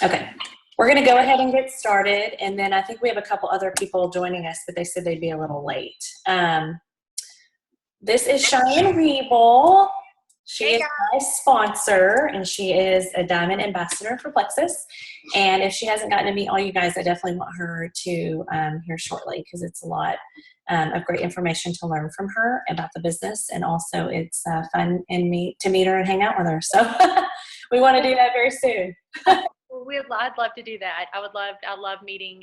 Okay. We're going to go ahead and get started. And then I think we have a couple other people joining us, but they said they'd be a little late. This is Cheyenne Weable. She is my sponsor, and she is a Diamond Ambassador for Plexus. And if she hasn't gotten to meet all you guys, I definitely want her to hear shortly, because it's a lot of great information to learn from her about the business. And also it's fun to meet her and hang out with her. So we want to do that very soon. I'd love to do that. I love meeting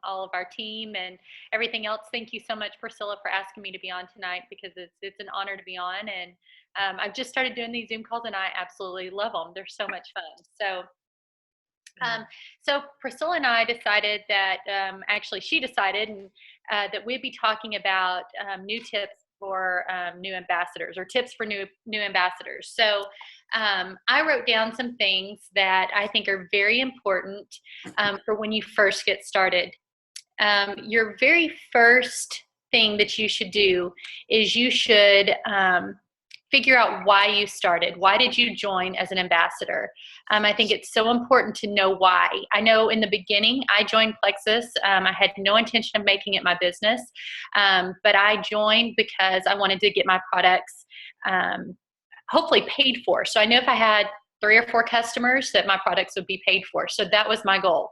all of our team and everything else. Thank you so much, Priscilla, for asking me to be on tonight, because it's an honor to be on. And I've just started doing these Zoom calls, and I absolutely love them. They're so much fun. So Priscilla and I decided that actually she decided that we'd be talking about new tips for new ambassadors, or tips for new ambassadors. So I wrote down some things that I think are very important for when you first get started. Your very first thing that you should do is you should figure out why you started. Why did you join as an ambassador? I think it's so important to know why. I know in the beginning, I joined Plexus. I had no intention of making it my business, but I joined because I wanted to get my products hopefully paid for. So I know if I had 3 or 4 customers, that my products would be paid for. So that was my goal.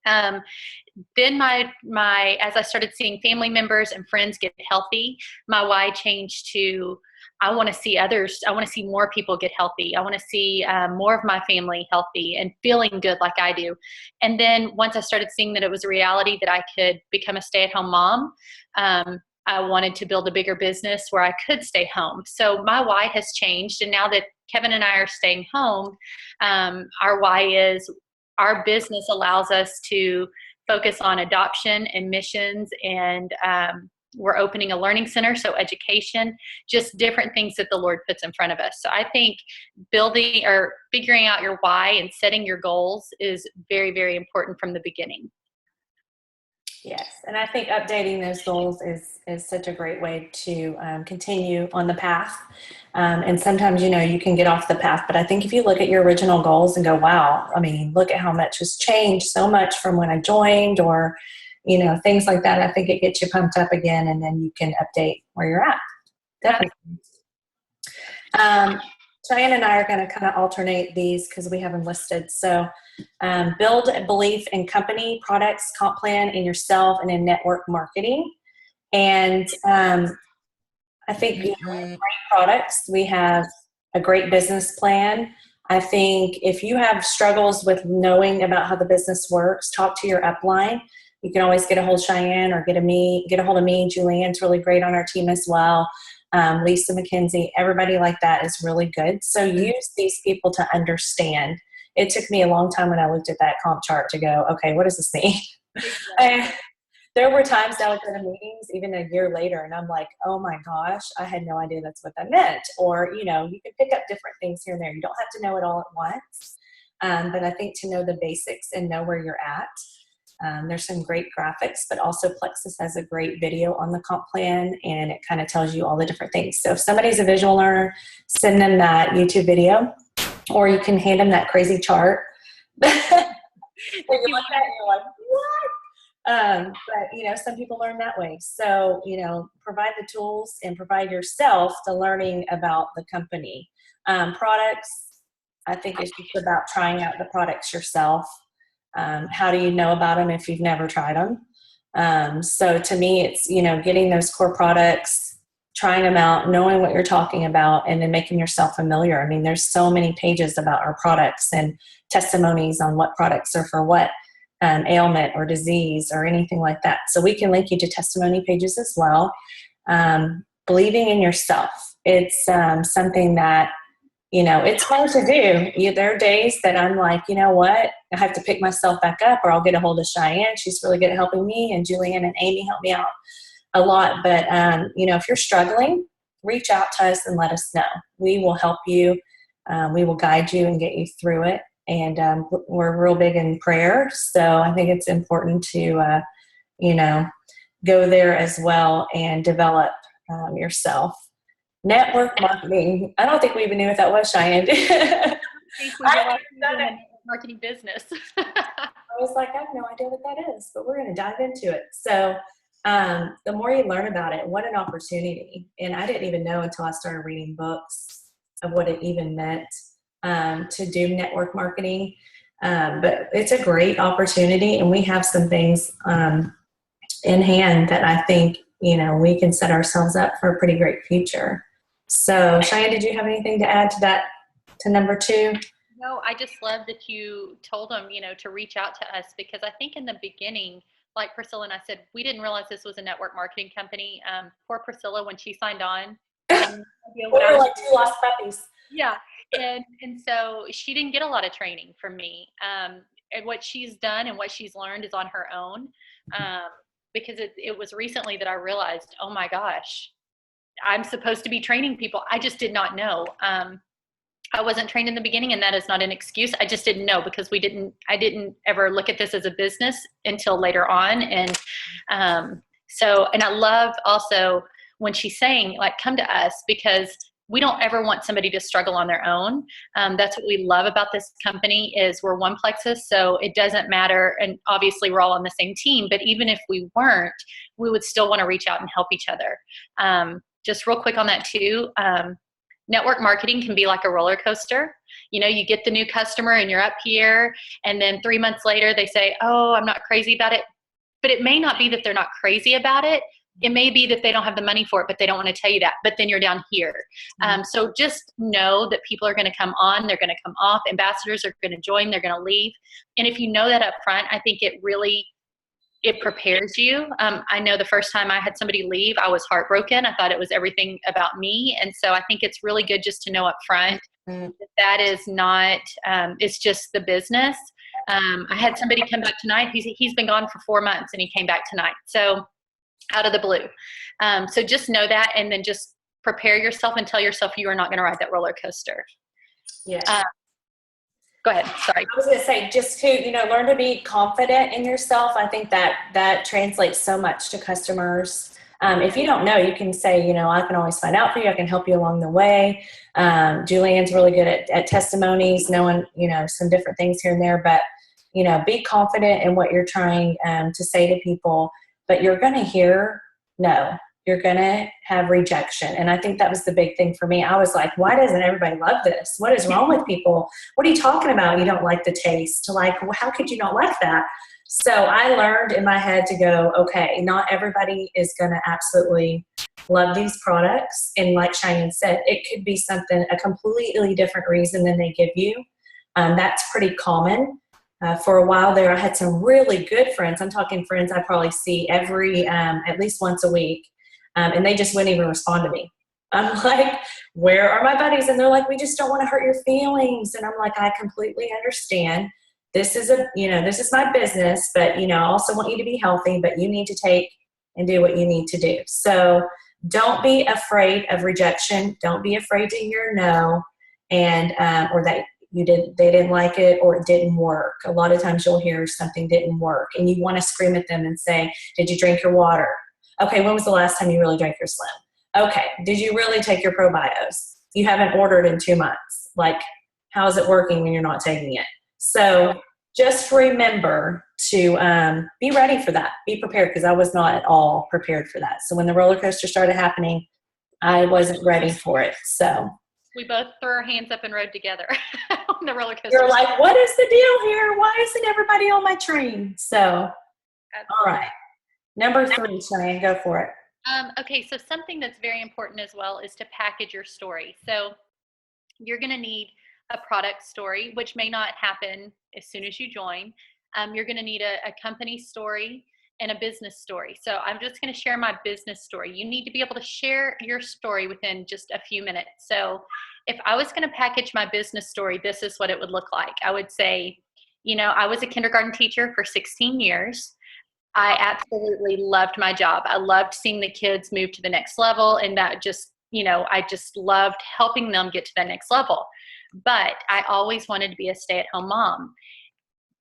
Then as I started seeing family members and friends get healthy, my why changed to, I want to see others. I want to see more people get healthy. I want to see more of my family healthy and feeling good like I do. And then once I started seeing that it was a reality that I could become a stay-at-home mom, I wanted to build a bigger business where I could stay home. So my why has changed. And now that Kevin and I are staying home, our why is our business allows us to focus on adoption and missions, and we're opening a learning center, so education, just different things that the Lord puts in front of us. So I think building or figuring out your why and setting your goals is very, very important from the beginning. Yes, and I think updating those goals is such a great way to continue on the path. And sometimes, you can get off the path, but I think if you look at your original goals and go, wow, I mean, look at how much has changed so much from when I joined, or, things like that, I think it gets you pumped up again, and then you can update where you're at. Definitely. Cheyenne and I are going to kind of alternate these because we have them listed. So build a belief in company, products, comp plan, in yourself, and in network marketing. And I think we have great products. We have a great business plan. I think if you have struggles with knowing about how the business works, talk to your upline. You can always get a hold of Cheyenne, or get a hold of me. Julianne's really great on our team as well. Lisa McKenzie, everybody like that is really good. So use these people to understand. It took me a long time when I looked at that comp chart to go, okay, what does this mean? And there were times I would go to meetings even a year later, and I'm like, oh my gosh, I had no idea that's what that meant. Or, you can pick up different things here and there. You don't have to know it all at once. But I think to know the basics and know where you're at. There's some great graphics, but also Plexus has a great video on the comp plan, and it kind of tells you all the different things. So if somebody's a visual learner, send them that YouTube video, or you can hand them that crazy chart. That you look at and you're like, what? But, some people learn that way. So, provide the tools and provide yourself the learning about the company. Products, I think it's just about trying out the products yourself. How do you know about them if you've never tried them? So to me, it's, getting those core products, trying them out, knowing what you're talking about, and then making yourself familiar. I mean, there's so many pages about our products and testimonies on what products are for what ailment or disease or anything like that. So we can link you to testimony pages as well. Believing in yourself. It's something that, it's hard to do. There are days that I'm like, you know what? I have to pick myself back up, or I'll get a hold of Cheyenne. She's really good at helping me, and Julianne and Amy help me out a lot. But, if you're struggling, reach out to us and let us know. We will help you. We will guide you and get you through it. And we're real big in prayer. So I think it's important to, go there as well and develop yourself. Network marketing. I don't think we even knew what that was, Cheyenne. I've done it marketing business. I was like, I have no idea what that is, but we're going to dive into it. So the more you learn about it, what an opportunity. And I didn't even know until I started reading books of what it even meant to do network marketing. But it's a great opportunity, and we have some things in hand that I think, we can set ourselves up for a pretty great future. So Cheyenne, did you have anything to add to that, to number 2? No, I just love that you told them, to reach out to us, because I think in the beginning, like Priscilla and I said, we didn't realize this was a network marketing company. Poor Priscilla, when she signed on, I had no idea what We were like 2 lost puppies. Yeah. And so she didn't get a lot of training from me. And what she's done and what she's learned is on her own. Because it was recently that I realized, oh my gosh, I'm supposed to be training people. I just did not know. I wasn't trained in the beginning, and that is not an excuse. I just didn't know, because I didn't ever look at this as a business until later on. And and I love also when she's saying, like, come to us, because we don't ever want somebody to struggle on their own. That's what we love about this company, is we're one Plexus, so it doesn't matter. And obviously we're all on the same team, but even if we weren't, we would still want to reach out and help each other. Just real quick on that too. Network marketing can be like a roller coaster. You get the new customer and you're up here, and then 3 months later they say, oh, I'm not crazy about it. But it may not be that they're not crazy about it. It may be that they don't have the money for it, but they don't want to tell you that. But then you're down here. So just know that people are going to come on, they're going to come off, ambassadors are going to join, they're going to leave. And if you know that up front, I think it prepares you. I know the first time I had somebody leave, I was heartbroken. I thought it was everything about me. And so I think it's really good just to know up front that is not, it's just the business. I had somebody come back tonight. He's been gone for 4 months, and he came back tonight. So out of the blue. So just know that, and then just prepare yourself and tell yourself you are not going to ride that roller coaster. Yes. Go ahead. Sorry. I was going to say, just to, learn to be confident in yourself. I think that translates so much to customers. If you don't know, you can say, I can always find out for you. I can help you along the way. Julianne's really good at testimonies, knowing, some different things here and there, but, be confident in what you're trying to say to people, but you're going to hear no. You're going to have rejection. And I think that was the big thing for me. I was like, why doesn't everybody love this? What is wrong with people? What are you talking about? You don't like the taste. Like, well, how could you not like that? So I learned in my head to go, okay, not everybody is going to absolutely love these products. And like Cheyenne said, it could be something, a completely different reason than they give you. That's pretty common. For a while there, I had some really good friends. I'm talking friends I probably see every, at least once a week. And they just wouldn't even respond to me. I'm like, where are my buddies? And they're like, we just don't want to hurt your feelings. And I'm like, I completely understand. This is this is my business, but, I also want you to be healthy, but you need to take and do what you need to do. So don't be afraid of rejection. Don't be afraid to hear no, and, or that they didn't like it, or it didn't work. A lot of times you'll hear something didn't work, and you want to scream at them and say, did you drink your water? Okay, when was the last time you really drank your Slim? Okay, did you really take your probios? You haven't ordered in 2 months. Like, how is it working when you're not taking it? So just remember to be ready for that. Be prepared, because I was not at all prepared for that. So when the roller coaster started happening, I wasn't ready for it. So we both threw our hands up and rode together on the roller coaster. You're like, what is the deal here? Why isn't everybody on my train? So, all right. Number 3, Cheyenne, go for it. Okay, so something that's very important as well is to package your story. So you're going to need a product story, which may not happen as soon as you join. You're going to need a company story and a business story. So I'm just going to share my business story. You need to be able to share your story within just a few minutes. So if I was going to package my business story, this is what it would look like. I would say, I was a kindergarten teacher for 16 years. I absolutely loved my job. I loved seeing the kids move to the next level, and that just, I just loved helping them get to the next level. But I always wanted to be a stay-at-home mom.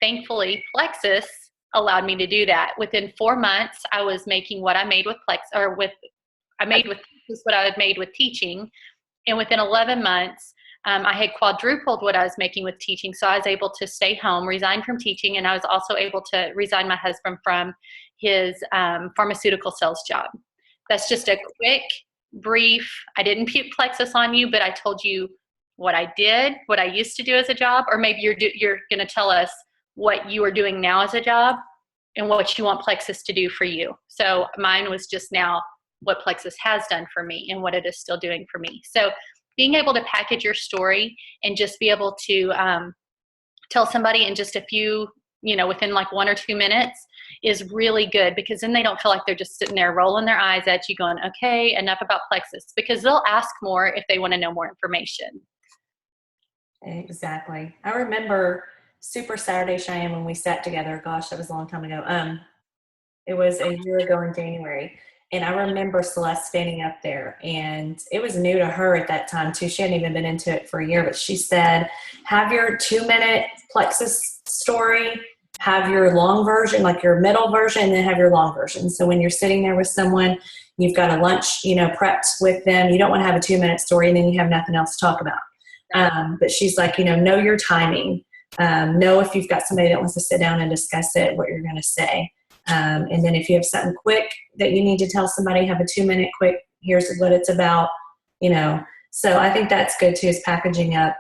Thankfully, Plexus allowed me to do that. Within 4 months, I was making what I made with what I had made with teaching. And within 11 months, I had quadrupled what I was making with teaching. So I was able to stay home, resign from teaching, and I was also able to resign my husband from his pharmaceutical sales job. That's just a quick, brief, I didn't put Plexus on you, but I told you what I did, what I used to do as a job, or maybe you're going to tell us what you are doing now as a job and what you want Plexus to do for you. So mine was just now what Plexus has done for me and what it is still doing for me. So being able to package your story and just be able to tell somebody in just a few, within like 1 or 2 minutes is really good, because then they don't feel like they're just sitting there rolling their eyes at you going, okay, enough about Plexus, because they'll ask more if they want to know more information. Exactly. I remember Super Saturday Cheyenne when we sat together. Gosh, that was a long time ago. It was a year ago in January. And I remember Celeste standing up there, and it was new to her at that time too. She hadn't even been into it for a year, but she said, have your 2-minute Plexus story, have your long version, like your middle version, and then have your long version. So when you're sitting there with someone, you've got a lunch, prepped with them. You don't want to have a 2-minute story and then you have nothing else to talk about. But she's like, know your timing. Know if you've got somebody that wants to sit down and discuss it, what you're going to say. And then if you have something quick that you need to tell somebody, have a 2-minute quick, here's what it's about, So I think that's good too, is packaging up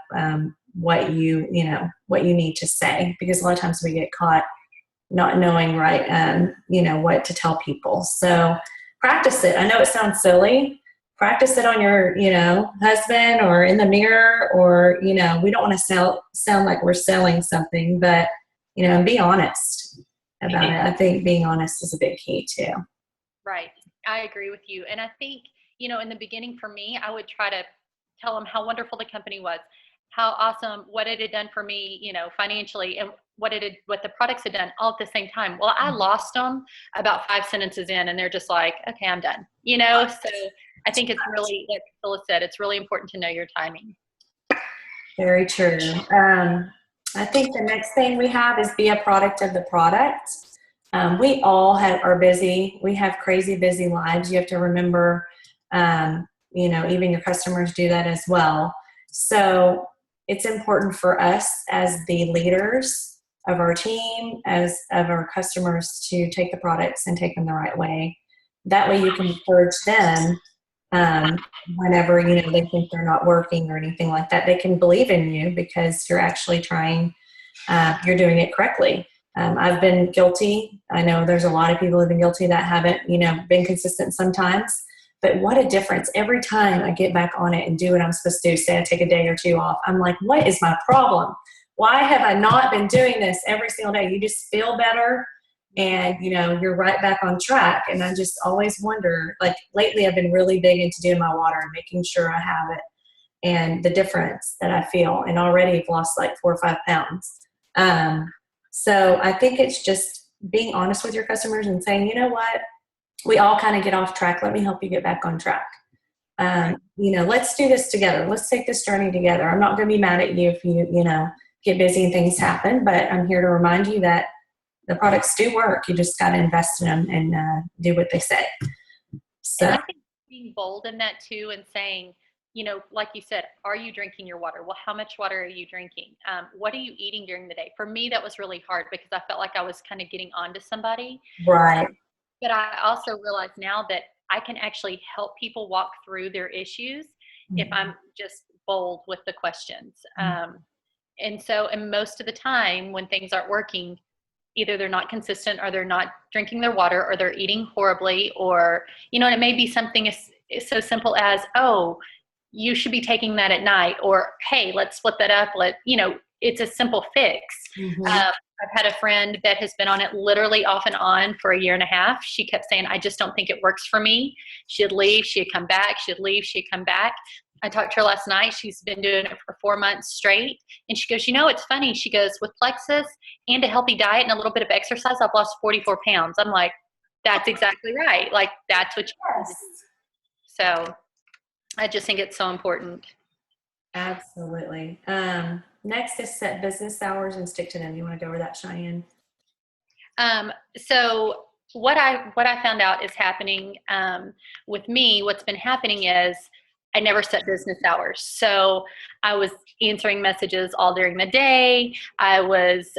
what you need to say, because a lot of times we get caught not knowing what to tell people. So practice it. I know it sounds silly. Practice it on your, husband or in the mirror, or, we don't want to sound like we're selling something, but, be honest about it. I think being honest is a big key too. Right. I agree with you. And I think, in the beginning for me, I would try to tell them how wonderful the company was, how awesome, what it had done for me, financially, and what the products had done all at the same time. Well, I lost them about 5 sentences in, and they're just like, okay, I'm done, So I think it's really, like Priscilla said, it's really important to know your timing. Very true. I think the next thing we have is be a product of the product. We all are busy. We have crazy busy lives. You have to remember, even your customers do that as well. So it's important for us as the leaders of our team, as of our customers, to take the products and take them the right way. That way you can encourage them whenever, they think they're not working or anything like that. They can believe in you because you're actually trying, you're doing it correctly. I've been guilty. I know there's a lot of people who've been guilty that haven't, been consistent sometimes. But what a difference. Every time I get back on it and do what I'm supposed to do, say I take a day or 2 off, I'm like, what is my problem? Why have I not been doing this every single day? You just feel better, and, you're right back on track. And I just always wonder, like lately I've been really big into doing my water and making sure I have it, and the difference that I feel. And already I've lost like 4 or 5 pounds. So I think it's just being honest with your customers and saying, you know what, we all kind of get off track. Let me help you get back on track. Let's do this together. Let's take this journey together. I'm not going to be mad at you if you, get busy and things happen, but I'm here to remind you that the products do work. You just got to invest in them and do what they say. So and I think being bold in that too, and saying, like you said, are you drinking your water? Well, how much water are you drinking? What are you eating during the day? For me, that was really hard because I felt like I was kind of getting on to somebody. Right. But I also realize now that I can actually help people walk through their issues if I'm just bold with the questions. And most of the time when things aren't working, either they're not consistent, or they're not drinking their water, or they're eating horribly, or, and it may be something as so simple as, oh, you should be taking that at night, or, hey, let's split that up. It's a simple fix. I've had a friend that has been on it literally off and on for 1.5 years. She kept saying, I just don't think it works for me. She'd leave, she'd come back, she'd leave, she'd come back. I talked to her last night. She's been doing it for 4 months straight. And she goes, it's funny. She goes, with Plexus and a healthy diet and a little bit of exercise, I've lost 44 pounds. I'm like, that's exactly right. Like, that's what you want. So I just think it's so important. Absolutely. Next is set business hours and stick to them. You want to go over that, Cheyenne? So what I found out is happening with me, what's been happening is I never set business hours. So I was answering messages all during the day. I was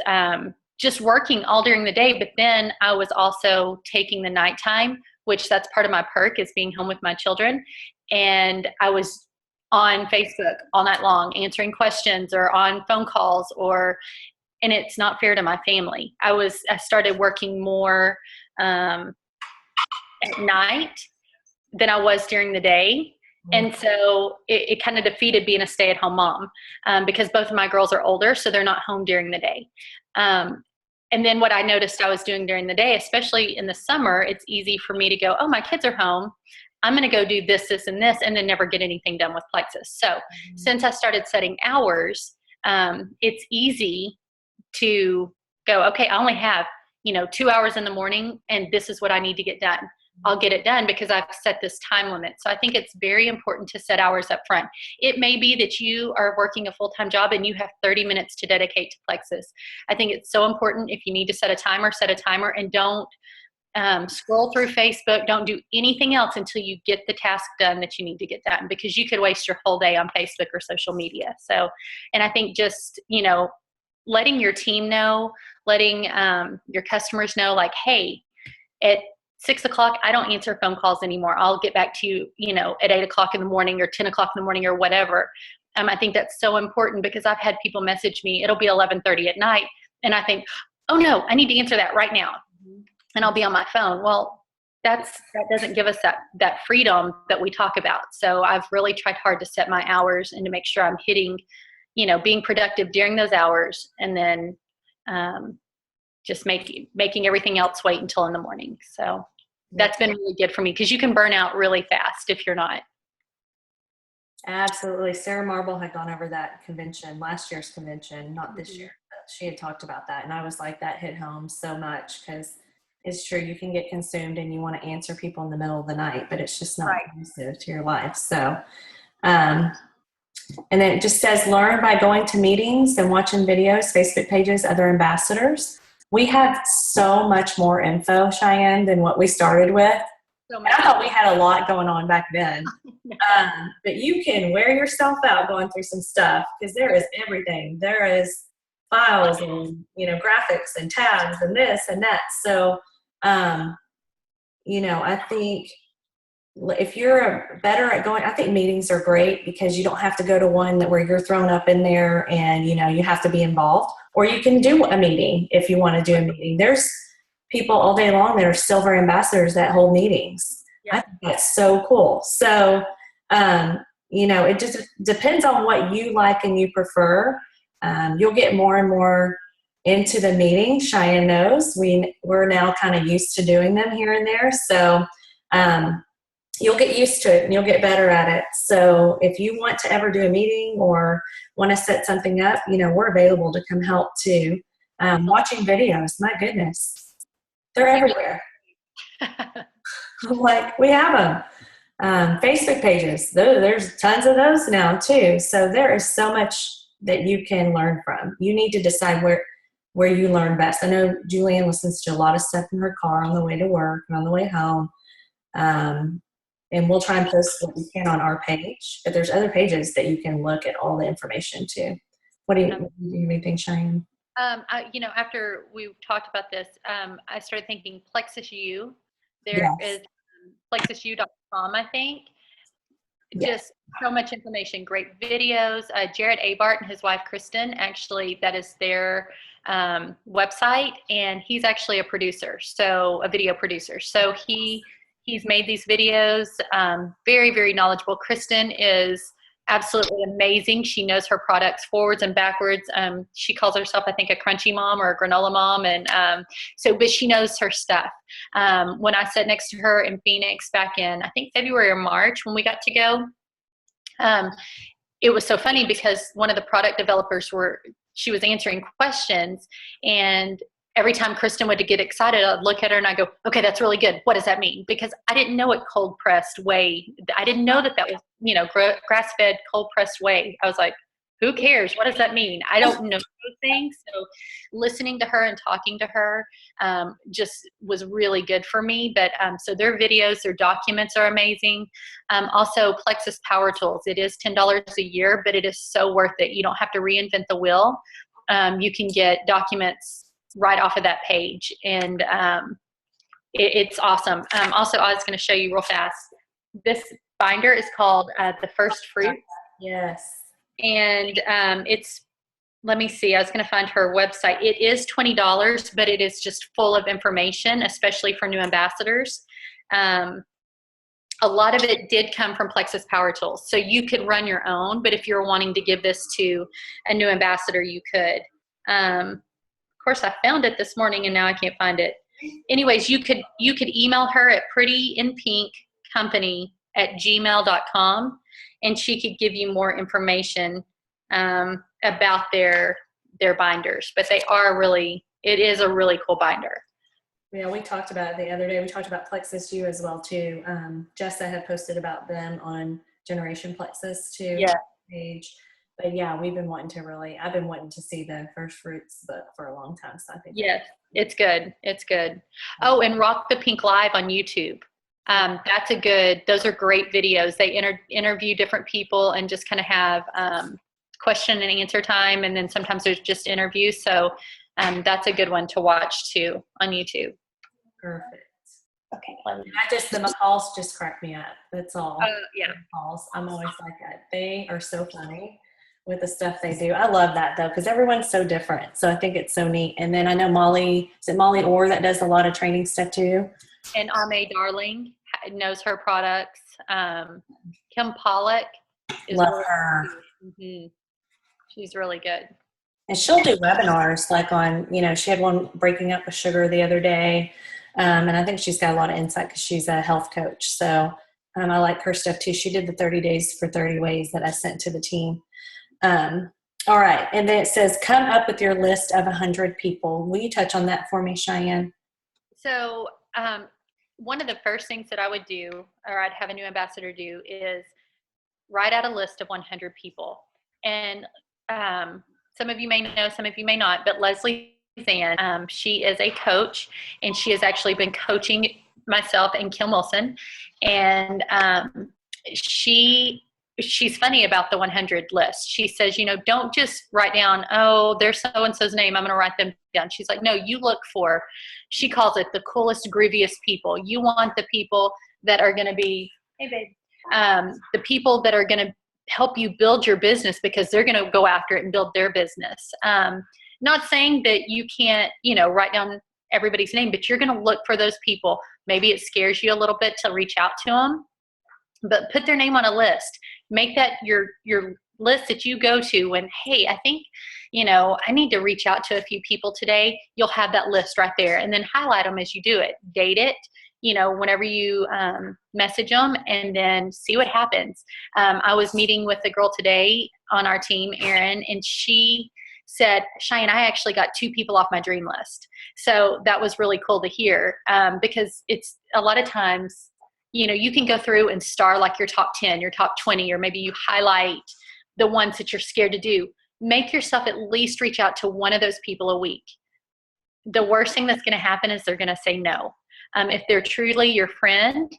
just working all during the day, but then I was also taking the nighttime, which that's part of my perk is being home with my children. And I was on Facebook all night long answering questions or on phone calls and it's not fair to my family. I started working more at night than I was during the day. And so it kind of defeated being a stay-at-home mom because both of my girls are older, so they're not home during the day. And then what I noticed I was doing during the day, especially in the summer, it's easy for me to go, oh, my kids are home. I'm going to go do this, this, and this, and then never get anything done with Plexus. So since I started setting hours, it's easy to go, okay, I only have, 2 hours in the morning, and this is what I need to get done. I'll get it done because I've set this time limit. So I think it's very important to set hours up front. It may be that you are working a full-time job and you have 30 minutes to dedicate to Plexus. I think it's so important if you need to set a timer and don't scroll through Facebook. Don't do anything else until you get the task done that you need to get done, because you could waste your whole day on Facebook or social media. So, and I think just, letting your team know, letting your customers know, like, hey, at 6 o'clock, I don't answer phone calls anymore. I'll get back to you, at 8 o'clock in the morning or 10 o'clock in the morning or whatever. I think that's so important because I've had people message me, it'll be 11:30 at night. And I think, oh no, I need to answer that right now. And I'll be on my phone. Well, that doesn't give us that freedom that we talk about. So I've really tried hard to set my hours and to make sure I'm hitting, being productive during those hours, and then just making everything else wait until in the morning. So that's been really good for me because you can burn out really fast if you're not. Absolutely. Sarah Marble had gone over that convention, last year's convention, not this year, but she had talked about that. And I was like, that hit home so much because it's true. You can get consumed and you want to answer people in the middle of the night, but it's just not conducive to your life. So, and then it just says, learn by going to meetings and watching videos, Facebook pages, other ambassadors. We have so much more info, Cheyenne, than what we started with. And I thought we had a lot going on back then. But you can wear yourself out going through some stuff because there is everything. There is files and, graphics and tabs and this and that. So, I think if you're better at going, I think meetings are great because you don't have to go to one where you're thrown up in there and, you have to be involved. Or you can do a meeting if you want to do a meeting. There's people all day long that are silver ambassadors that hold meetings. Yeah. I think that's so cool. So, it just depends on what you like and you prefer. You'll get more and more into the meeting. Cheyenne knows we're now kind of used to doing them here and there. So you'll get used to it and you'll get better at it. So if you want to ever do a meeting or want to set something up, we're available to come help too. Watching videos, my goodness, they're everywhere. Like we have them. Facebook pages, there's tons of those now too. So there is so much that you can learn from. You need to decide where you learn best. I know Julianne listens to a lot of stuff in her car on the way to work and on the way home. And we'll try and post what we can on our page, but there's other pages that you can look at all the information too. What do you think, Cheyenne? After we talked about this, I started thinking Plexus U. There is plexusu.com, I think. Just so much information, great videos. Jared Abart and his wife, Kristen, actually, that is their website, and he's actually a video producer. So he's made these videos, very, very knowledgeable. Kristen is absolutely amazing. She knows her products forwards and backwards. She calls herself, I think, a crunchy mom or a granola mom. And but she knows her stuff. When I sat next to her in Phoenix back in, I think, February or March when we got to go, it was so funny because one of the product developers she was answering questions, and every time Kristen would get excited, I'd look at her and I go, okay, that's really good. What does that mean? Because I didn't know what cold pressed whey, I didn't know that was, grass-fed cold pressed whey. I was like, who cares? What does that mean? I don't know those things. So listening to her and talking to her just was really good for me. But so their videos, their documents are amazing. Also, Plexus Power Tools. It is $10 a year, but it is so worth it. You don't have to reinvent the wheel. You can get documents right off of that page. And it's awesome. Also, I was going to show you real fast. This binder is called the First Fruit. Yes. And let me see, I was going to find her website. It is $20, but it is just full of information, especially for new ambassadors. A lot of it did come from Plexus Power Tools. So you could run your own, but if you're wanting to give this to a new ambassador, you could. Of course, I found it this morning and now I can't find it. Anyways, you could email her at prettyinpinkcompany@gmail.com, and she could give you more information about their binders. But it is a really cool binder. Yeah, we talked about it the other day. We talked about Plexus U as well too. Jessa had posted about them on Generation Plexus too. Yeah. Page. But yeah, I've been wanting to see the First Fruits book for a long time. So I think. Yes, it's good. It's good. Oh, and Rock the Pink Live on YouTube. Those are great videos. They interview different people and just kind of have question and answer time. And then sometimes there's just interviews. So that's a good one to watch too on YouTube. Perfect. Okay. The McCalls just crack me up. That's all. Yeah. McCalls. I'm always like that. They are so funny with the stuff they do. I love that though, because everyone's so different. So I think it's so neat. And then I know Molly Orr that does a lot of training stuff too? And Ame Darling knows her products. Kim Pollock is love her. Mm-hmm. She's really good. And she'll do webinars like on, she had one breaking up with sugar the other day. And I think she's got a lot of insight because she's a health coach. So I like her stuff too. She did the 30 days for 30 ways that I sent to the team. All right. And then it says, come up with your list of 100 people. Will you touch on that for me, Cheyenne? So one of the first things that I would do, or I'd have a new ambassador do, is write out a list of 100 people. And some of you may know, some of you may not, but Leslie Zan, she is a coach, and she has actually been coaching myself and Kim Wilson. And she's funny about the 100 list. She says, don't just write down, oh, there's so-and-so's name, I'm going to write them down. She's like, no, you look for, she calls it the coolest, grooviest people. You want the people that are going to be, hey, babe, the people that are going to help you build your business, because they're going to go after it and build their business. Not saying that you can't, write down everybody's name, but you're going to look for those people. Maybe it scares you a little bit to reach out to them, but put their name on a list. Make that your list that you go to when, hey, I think, I need to reach out to a few people today. You'll have that list right there, and then highlight them as you do it. Date it, whenever you message them, and then see what happens. I was meeting with a girl today on our team, Erin, and she said, Cheyenne, I actually got 2 people off my dream list. So that was really cool to hear, because it's a lot of times, you can go through and star like your top 10, your top 20, or maybe you highlight the ones that you're scared to do. Make yourself at least reach out to one of those people a week. The worst thing that's going to happen is they're going to say no. If they're truly your friend,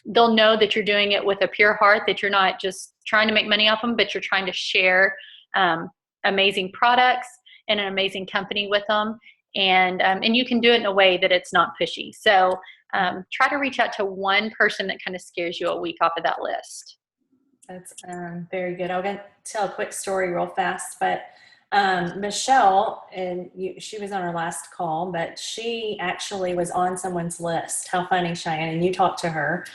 they'll know that you're doing it with a pure heart, that you're not just trying to make money off them, but you're trying to share amazing products and an amazing company with them. And you can do it in a way that it's not pushy. So try to reach out to one person that kind of scares you a week off of that list. That's very good. I'm going to tell a quick story real fast, but Michelle, and she was on our last call, but she actually was on someone's list. How funny, Cheyenne, and you talked to her.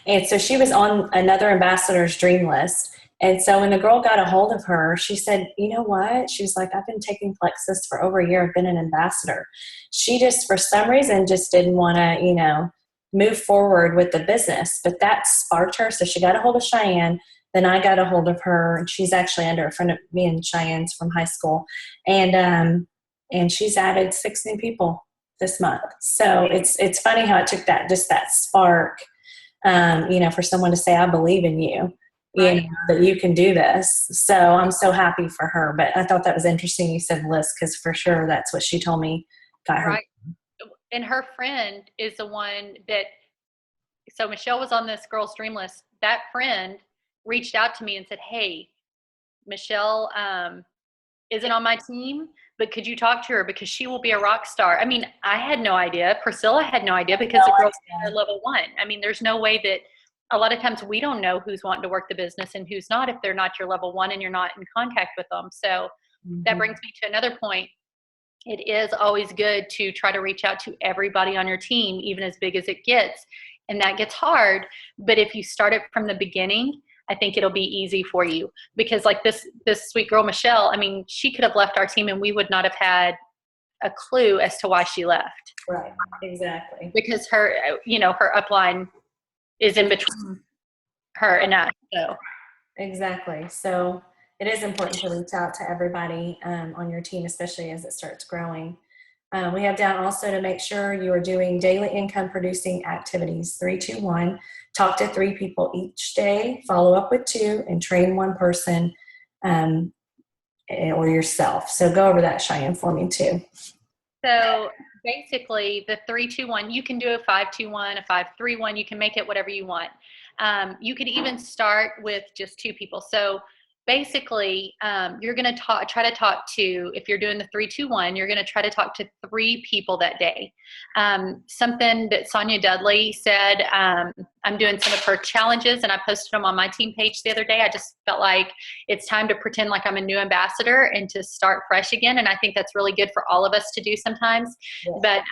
And so she was on another ambassador's dream list. And so when the girl got a hold of her, she said, you know what? She's like, I've been taking Plexus for over a year. I've been an ambassador. She just, for some reason, just didn't want to, move forward with the business. But that sparked her. So she got a hold of Cheyenne. Then I got a hold of her, and she's actually under a friend of me and Cheyenne's from high school. And she's added 6 new people this month. So it's funny how it took that spark, for someone to say, I believe in you. you know, that you can do this. So I'm so happy for her. But I thought that was interesting. You said list, because for sure that's what she told me got her. Right. And her friend is the one that, so Michelle was on this girl's dream list. That friend reached out to me and said, hey, Michelle isn't on my team, but could you talk to her because she will be a rock star? I mean, I had no idea. Priscilla had no idea because the girls are level 1. I mean, there's no way that a lot of times we don't know who's wanting to work the business and who's not if they're not your level 1 and you're not in contact with them. So that brings me to another point. It is always good to try to reach out to everybody on your team, even as big as it gets. And that gets hard. But if you start it from the beginning, I think it'll be easy for you, because like this sweet girl, Michelle, I mean, she could have left our team and we would not have had a clue as to why she left. Right. Exactly. Because her, you know, her upline is in between her and us. So Exactly. So it is important to reach out to everybody on your team, especially as it starts growing. We have down also to make sure you are doing daily income producing activities. 3, 2, 1. Talk to 3 people each day, follow up with 2, and train 1 person or yourself. So go over that, Cheyenne, for me too. So basically the 3, 2, 1, you can do a 5, 2, 1, a 5, 3, 1. You can make it whatever you want. You could even start with just 2 people. So basically, you're going to try to talk to, if you're doing the 3, 2, 1, you're going to try to talk to 3 people that day. Something that Sonia Dudley said, I'm doing some of her challenges and I posted them on my team page the other day. I just felt like it's time to pretend like I'm a new ambassador and to start fresh again. And I think that's really good for all of us to do sometimes. Yeah. But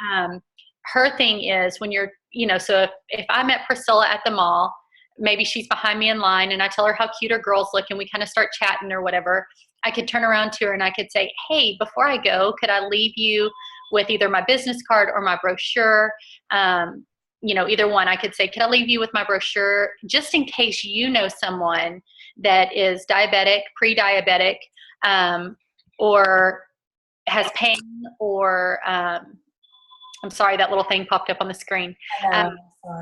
her thing is when you're, you know, so if I met Priscilla at the mall, maybe she's behind me in line and I tell her how cute her girls look and we kind of start chatting or whatever, I could turn around to her and I could say, hey, before I go, could I leave you with either my business card or my brochure? You know, either one. I could say, could I leave you with my brochure just in case you know someone that is diabetic, pre-diabetic, or has pain, or I'm sorry, that little thing popped up on the screen.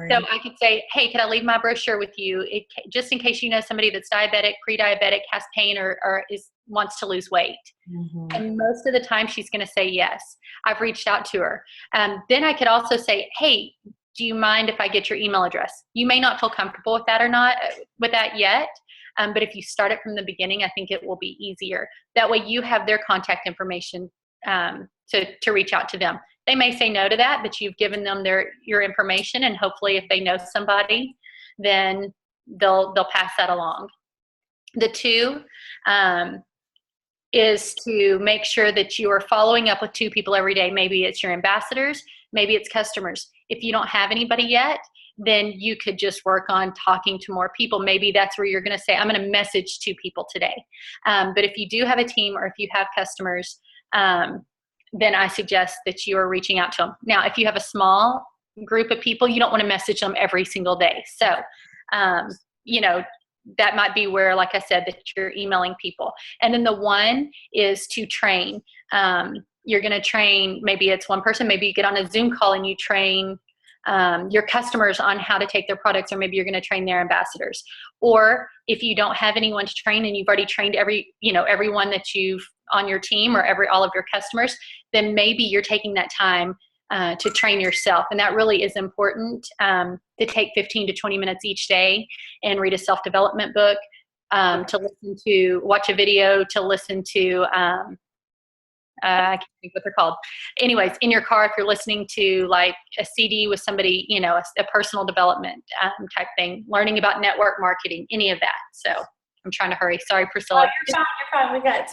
So I could say, hey, can I leave my brochure with you just in case you know somebody that's diabetic, pre-diabetic, has pain, or wants to lose weight? Mm-hmm. And most of the time she's going to say yes. I've reached out to her. Then I could also say, hey, do you mind if I get your email address? You may not feel comfortable with that or not with that yet. But if you start it from the beginning, I think it will be easier. That way you have their contact information to reach out to them. They may say no to that, but you've given them your information, and hopefully if they know somebody, then they'll pass that along. The 2 is to make sure that you are following up with 2 people every day. Maybe it's your ambassadors, maybe it's customers. If you don't have anybody yet, then you could just work on talking to more people. Maybe that's where you're going to say, I'm going to message 2 people today. But if you do have a team or if you have customers, then I suggest that you are reaching out to them. Now, if you have a small group of people, you don't want to message them every single day. So, you know, that might be where, like I said, that you're emailing people. And then the 1 is to train. You're going to train, maybe it's 1 person, maybe you get on a Zoom call and you train your customers on how to take their products, or maybe you're going to train their ambassadors. Or if you don't have anyone to train and you've already trained everyone that you've on your team, or all of your customers, then maybe you're taking that time to train yourself. And that really is important, to take 15 to 20 minutes each day and read a self-development book, to watch a video, to listen to, I can't think what they're called. Anyways, in your car, if you're listening to like a CD with somebody, you know, a personal development type thing, learning about network marketing, any of that. So I'm trying to hurry. Sorry, Priscilla. You're fine.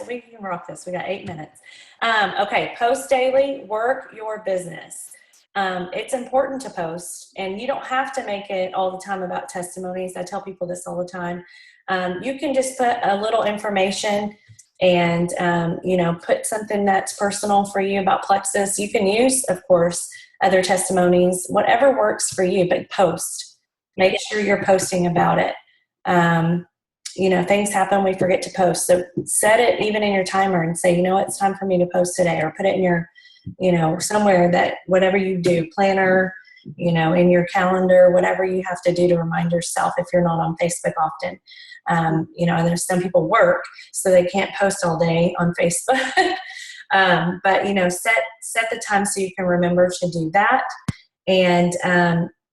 We can rock this. We got 8 minutes. Okay. Post daily, work your business. It's important to post, and you don't have to make it all the time about testimonies. I tell people this all the time. You can just put a little information and, you know, put something that's personal for you about Plexus. You can use, of course, other testimonies, whatever works for you, but post. Make sure you're posting about it. You know, things happen, we forget to post. So set it even in your timer and say, you know what, it's time for me to post today, or put it in your, you know, somewhere that whatever you do, planner, in your calendar, whatever you have to do to remind yourself if you're not on Facebook often. And there's some people work, so they can't post all day on Facebook. But set the time so you can remember to do that. And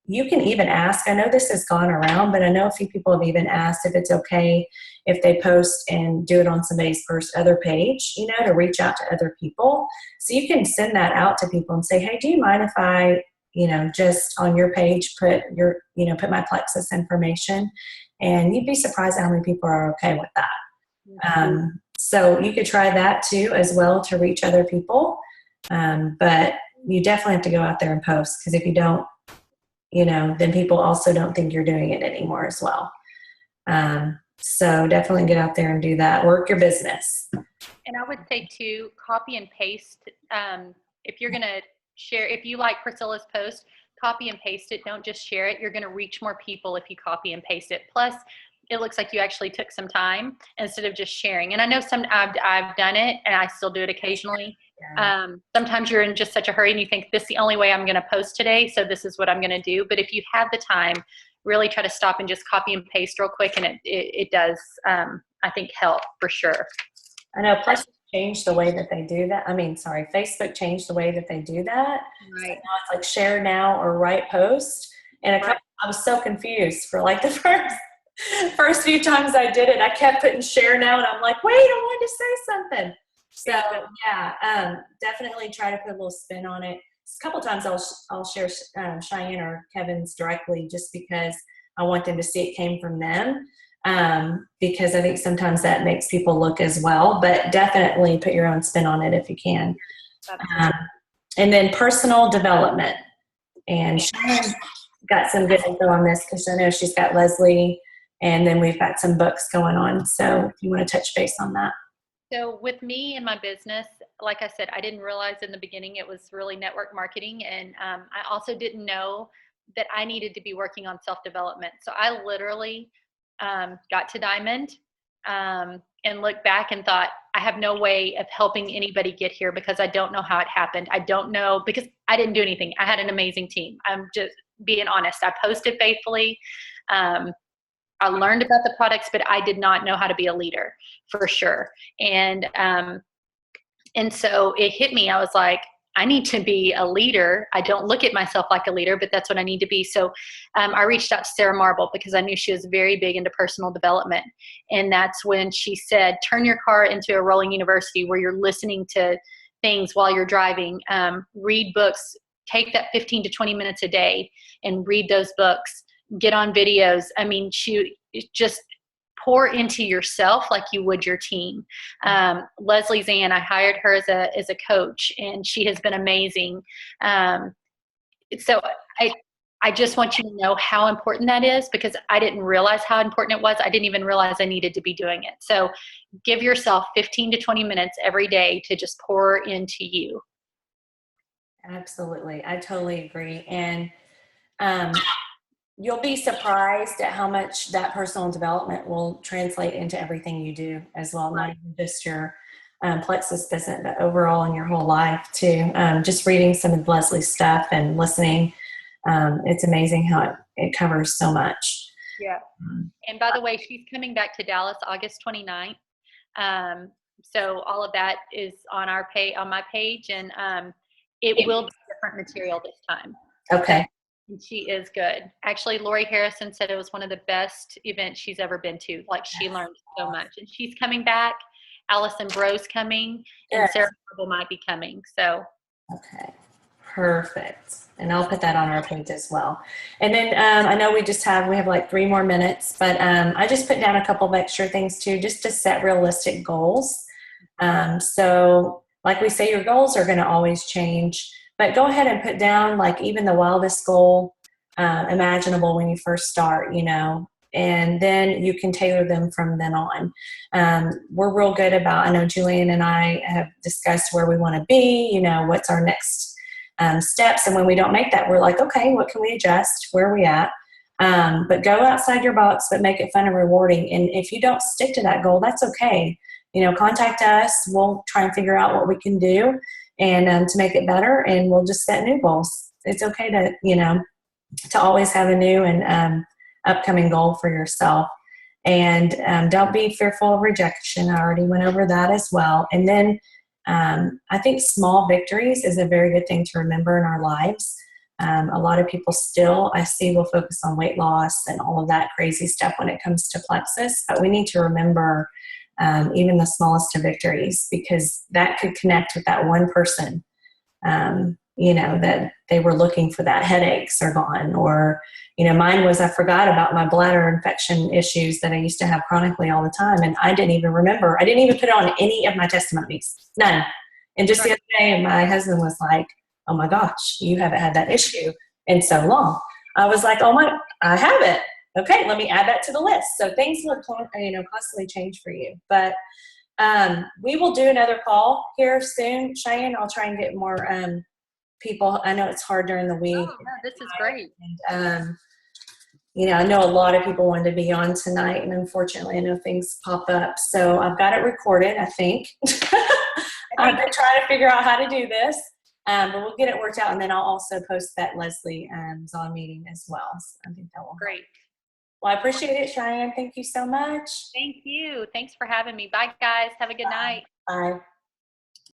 you can even ask, I know this has gone around, but I know a few people have even asked if it's okay if they post and do it on somebody's first other page, to reach out to other people. So you can send that out to people and say, hey, do you mind if I, just on your page put put my Plexus information? And you'd be surprised at how many people are okay with that. So you could try that too as well to reach other people. But you definitely have to go out there and post, because if you don't, then people also don't think you're doing it anymore as well. So definitely get out there and do that. Work your business. And I would say too, copy and paste. If you're going to share, if you like Priscilla's post, copy and paste it. Don't just share it. You're going to reach more people if you copy and paste it. Plus, it looks like you actually took some time instead of just sharing. And I know I've done it, and I still do it occasionally. Yeah. Sometimes you're in just such a hurry and you think, this is the only way I'm going to post today, so this is what I'm going to do. But if you have the time, really try to stop and just copy and paste real quick, and it does, I think, help for sure. I know Plus changed the way that they do that. Facebook changed the way that they do that. Right. So now it's like share now or write post. And I was so confused for like the first few times I did it. I kept putting share now, and I'm like, wait, I wanted to say something. So yeah, definitely try to put a little spin on it. A couple times I'll share Cheyenne or Kevin's directly, just because I want them to see it came from them. Because I think sometimes that makes people look as well, but definitely put your own spin on it if you can. And then personal development. And Cheyenne got some good info on this, because I know she's got Leslie, and then we've got some books going on. So if you want to touch base on that. So with me and my business, like I said, I didn't realize in the beginning it was really network marketing. And I also didn't know that I needed to be working on self-development. So I literally got to Diamond and looked back and thought, I have no way of helping anybody get here, because I don't know how it happened. I don't know, because I didn't do anything. I had an amazing team. I'm just being honest. I posted faithfully. I learned about the products, but I did not know how to be a leader for sure. And so it hit me. I was like, I need to be a leader. I don't look at myself like a leader, but that's what I need to be. So I reached out to Sarah Marble, because I knew she was very big into personal development. And that's when she said, turn your car into a rolling university where you're listening to things while you're driving. Read books. Take that 15 to 20 minutes a day and read those books. Get on videos. She just pour into yourself like you would your team. Leslie Zann, I hired her as a coach, and she has been amazing. So I just want you to know how important that is, because I didn't realize how important it was. I didn't even realize I needed to be doing it. So give yourself 15 to 20 minutes every day to just pour into you. Absolutely. I totally agree. And you'll be surprised at how much that personal development will translate into everything you do as well. Right. Not even just your Plexus business, but overall in your whole life too. Just reading some of Leslie's stuff and listening. It's amazing how it covers so much. Yeah. And by the way, she's coming back to Dallas August 29th. So all of that is on my page, and it will be different material this time. Okay. And she is good. Actually, Lori Harrison said it was one of the best events she's ever been to. Like, she learned so much. And she's coming back. Allison Bro's coming. And Sarah Marble might be coming. So. Okay. Perfect. And I'll put that on our page as well. And then I know we have like 3 more minutes, but I just put down a couple of extra things too, just to set realistic goals. So like we say, your goals are going to always change. But go ahead and put down like even the wildest goal imaginable when you first start, and then you can tailor them from then on. We're real good about, I know Julian and I have discussed where we want to be, what's our next steps. And when we don't make that, we're like, okay, what can we adjust? Where are we at? But go outside your box, but make it fun and rewarding. And if you don't stick to that goal, that's okay. Contact us. We'll try and figure out what we can do and to make it better, and we'll just set new goals. it's okay to, to always have a new and upcoming goal for yourself. And don't be fearful of rejection. I already went over that as well. And then I think small victories is a very good thing to remember in our lives. A lot of people still, I see, will focus on weight loss and all of that crazy stuff when it comes to plexus, but we need to remember even the smallest of victories, because that could connect with that one person, that they were looking for, that headaches are gone, or, mine was, I forgot about my bladder infection issues that I used to have chronically all the time. And I didn't even remember. I didn't even put it on any of my testimonies, none. And just the other day, my husband was like, oh my gosh, you haven't had that issue in so long. I was like, I have it. Okay, let me add that to the list. So things will, constantly change for you. But we will do another call here soon. Cheyenne, I'll try and get more people. I know it's hard during the week. Oh, no, this is great. And, I know a lot of people wanted to be on tonight, and unfortunately, I know things pop up. So I've got it recorded, I think. I've been trying to figure out how to do this. But we'll get it worked out, and then I'll also post that Leslie Zahn meeting as well. So I think that will Great. help. Well, I appreciate it, Cheyenne. Thank you so much. Thank you. Thanks for having me. Bye, guys. Have a good night. Bye.